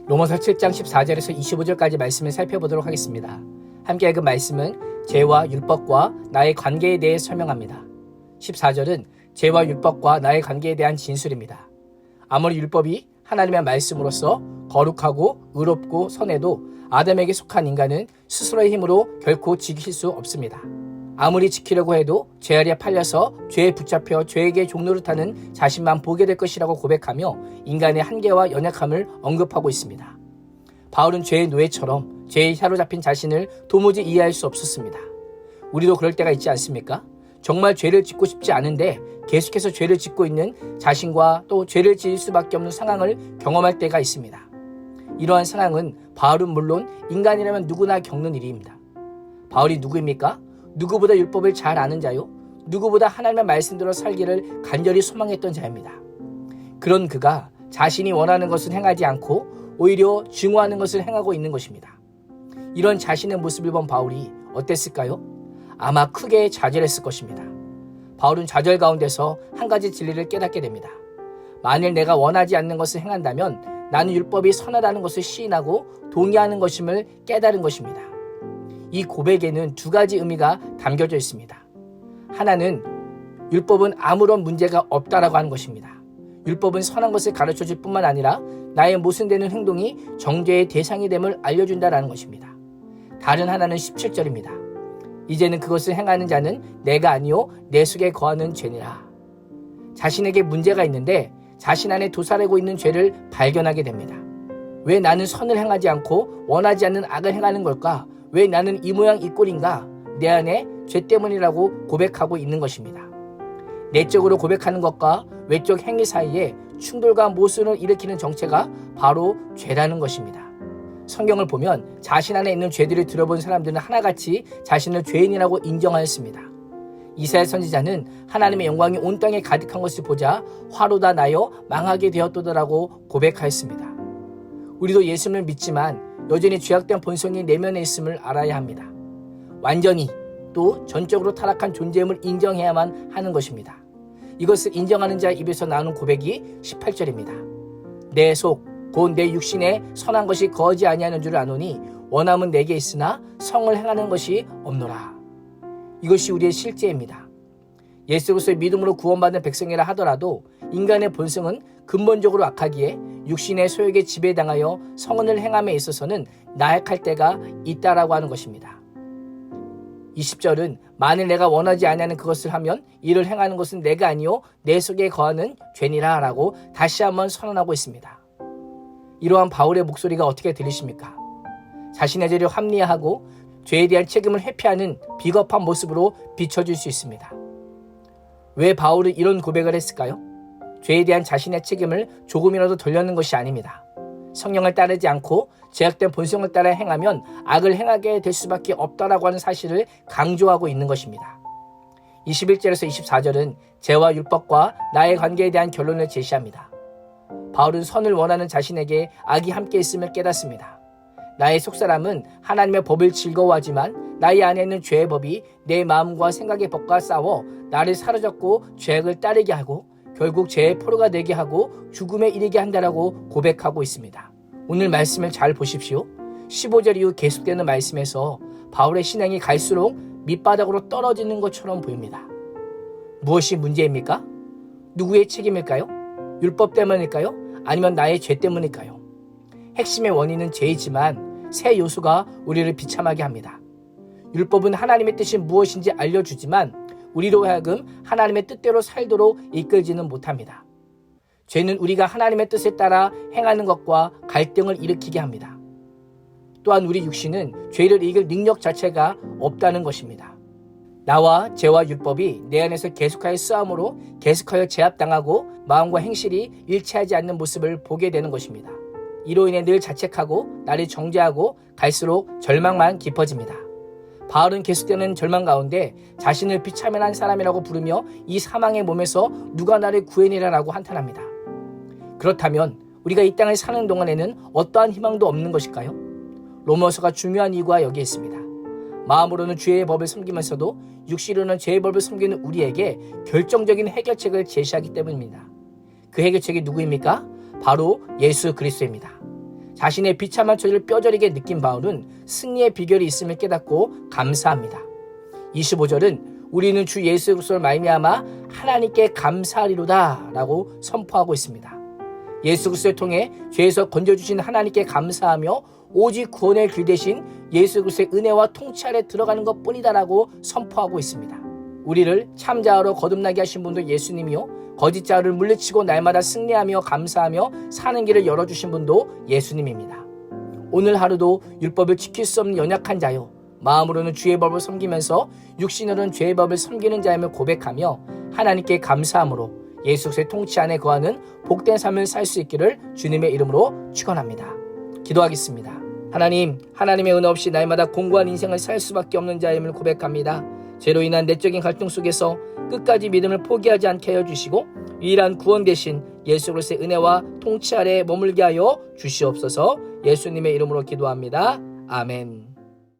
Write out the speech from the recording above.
로마서 7장 14절에서 25절까지 말씀을 살펴보도록 하겠습니다. 함께 읽은 말씀은 죄와 율법과 나의 관계에 대해 설명합니다. 14절은 죄와 율법과 나의 관계에 대한 진술입니다. 아무리 율법이 하나님의 말씀으로서 거룩하고 의롭고 선해도 아담에게 속한 인간은 스스로의 힘으로 결코 지킬 수 없습니다. 아무리 지키려고 해도 죄 아래 팔려서 죄에 붙잡혀 죄에게 종노릇하는 자신만 보게 될 것이라고 고백하며 인간의 한계와 연약함을 언급하고 있습니다. 바울은 죄의 노예처럼 죄에 사로잡힌 자신을 도무지 이해할 수 없었습니다. 우리도 그럴 때가 있지 않습니까? 정말 죄를 짓고 싶지 않은데 계속해서 죄를 짓고 있는 자신과 또 죄를 지을 수밖에 없는 상황을 경험할 때가 있습니다. 이러한 상황은 바울은 물론 인간이라면 누구나 겪는 일입니다. 바울이 누구입니까? 누구보다 율법을 잘 아는 자요, 누구보다 하나님의 말씀대로 살기를 간절히 소망했던 자입니다. 그런 그가 자신이 원하는 것을 행하지 않고 오히려 증오하는 것을 행하고 있는 것입니다. 이런 자신의 모습을 본 바울이 어땠을까요? 아마 크게 좌절했을 것입니다. 바울은 좌절 가운데서 한 가지 진리를 깨닫게 됩니다. 만일 내가 원하지 않는 것을 행한다면 나는 율법이 선하다는 것을 시인하고 동의하는 것임을 깨달은 것입니다. 이 고백에는 두 가지 의미가 담겨져 있습니다. 하나는 율법은 아무런 문제가 없다라고 하는 것입니다. 율법은 선한 것을 가르쳐줄 뿐만 아니라 나의 모순되는 행동이 정죄의 대상이 됨을 알려준다라는 것입니다. 다른 하나는 17절입니다. 이제는 그것을 행하는 자는 내가 아니요 내 속에 거하는 죄니라. 자신에게 문제가 있는데 자신 안에 도사리고 있는 죄를 발견하게 됩니다. 왜 나는 선을 행하지 않고 원하지 않는 악을 행하는 걸까? 왜 나는 이 모양 이 꼴인가? 내 안에 죄 때문이라고 고백하고 있는 것입니다. 내적으로 고백하는 것과 외적 행위 사이에 충돌과 모순을 일으키는 정체가 바로 죄라는 것입니다. 성경을 보면 자신 안에 있는 죄들을 들어본 사람들은 하나같이 자신을 죄인이라고 인정하였습니다. 이사야 선지자는 하나님의 영광이 온 땅에 가득한 것을 보자 화로다 나여 망하게 되었도다라고 고백하였습니다. 우리도 예수님을 믿지만 여전히 죄악된 본성이 내면에 있음을 알아야 합니다. 완전히 또 전적으로 타락한 존재임을 인정해야만 하는 것입니다. 이것을 인정하는 자의 입에서 나오는 고백이 18절입니다. 내 속, 곧 내 육신에 선한 것이 거하지 아니하는 줄 아노니 원함은 내게 있으나 성을 행하는 것이 없노라. 이것이 우리의 실제입니다. 예수 그리스도의 믿음으로 구원받은 백성이라 하더라도 인간의 본성은 근본적으로 악하기에 육신의 소욕에 지배당하여 성은을 행함에 있어서는 나약할 때가 있다라고 하는 것입니다. 20절은 만일 내가 원하지 아니하는 그것을 하면 이를 행하는 것은 내가 아니요 내 속에 거하는 죄니라 라고 다시 한번 선언하고 있습니다. 이러한 바울의 목소리가 어떻게 들리십니까? 자신의 죄를 합리화하고 죄에 대한 책임을 회피하는 비겁한 모습으로 비춰질 수 있습니다. 왜 바울은 이런 고백을 했을까요? 죄에 대한 자신의 책임을 조금이라도 덜려는 것이 아닙니다. 성령을 따르지 않고 죄악된 본성을 따라 행하면 악을 행하게 될 수밖에 없다라고 하는 사실을 강조하고 있는 것입니다. 21절에서 24절은 죄와 율법과 나의 관계에 대한 결론을 제시합니다. 바울은 선을 원하는 자신에게 악이 함께 있음을 깨닫습니다. 나의 속사람은 하나님의 법을 즐거워하지만 나의 안에 있는 죄의 법이 내 마음과 생각의 법과 싸워 나를 사로잡고 죄악을 따르게 하고 결국 죄의 포로가 되게 하고 죽음에 이르게 한다라고 고백하고 있습니다. 오늘 말씀을 잘 보십시오. 15절 이후 계속되는 말씀에서 바울의 신앙이 갈수록 밑바닥으로 떨어지는 것처럼 보입니다. 무엇이 문제입니까? 누구의 책임일까요? 율법 때문일까요? 아니면 나의 죄 때문일까요? 핵심의 원인은 죄이지만 세 요소가 우리를 비참하게 합니다. 율법은 하나님의 뜻이 무엇인지 알려주지만 우리로 하여금 하나님의 뜻대로 살도록 이끌지는 못합니다. 죄는 우리가 하나님의 뜻에 따라 행하는 것과 갈등을 일으키게 합니다. 또한 우리 육신은 죄를 이길 능력 자체가 없다는 것입니다. 나와 죄와 율법이 내 안에서 계속하여 싸움으로 계속하여 제압당하고 마음과 행실이 일치하지 않는 모습을 보게 되는 것입니다. 이로 인해 늘 자책하고 나를 정죄하고 갈수록 절망만 깊어집니다. 바울은 계속되는 절망 가운데 자신을 비참한 사람이라고 부르며 이 사망의 몸에서 누가 나를 구해내라라고 한탄합니다. 그렇다면 우리가 이 땅을 사는 동안에는 어떠한 희망도 없는 것일까요? 로마서가 중요한 이유가 여기에 있습니다. 마음으로는 죄의 법을 섬기면서도 육신으로는 죄의 법을 섬기는 우리에게 결정적인 해결책을 제시하기 때문입니다. 그 해결책이 누구입니까? 바로 예수 그리스도입니다. 자신의 비참한 처지를 뼈저리게 느낀 바울은 승리의 비결이 있음을 깨닫고 감사합니다. 25절은 우리는 주 예수 그리스도를 말미암아 하나님께 감사하리로다 라고 선포하고 있습니다. 예수 그리스도를 통해 죄에서 건져주신 하나님께 감사하며 오직 구원의 길 대신 예수 그리스도의 은혜와 통치 아래 들어가는 것뿐이다 라고 선포하고 있습니다. 우리를 참자로 거듭나게 하신 분도 예수님이요, 거짓자를 물리치고 날마다 승리하며 감사하며 사는 길을 열어주신 분도 예수님입니다. 오늘 하루도 율법을 지킬 수 없는 연약한 자요, 마음으로는 주의 법을 섬기면서 육신으로는 죄의 법을 섬기는 자임을 고백하며 하나님께 감사함으로 예수 그리스도의 통치 안에 거하는 복된 삶을 살 수 있기를 주님의 이름으로 축원합니다. 기도하겠습니다. 하나님, 하나님의 은혜 없이 날마다 공고한 인생을 살 수밖에 없는 자임을 고백합니다. 죄로 인한 내적인 갈등 속에서 끝까지 믿음을 포기하지 않게 하여 주시고 유일한 구원 되신 예수 그리스도의 은혜와 통치 아래 머물게 하여 주시옵소서. 예수님의 이름으로 기도합니다. 아멘.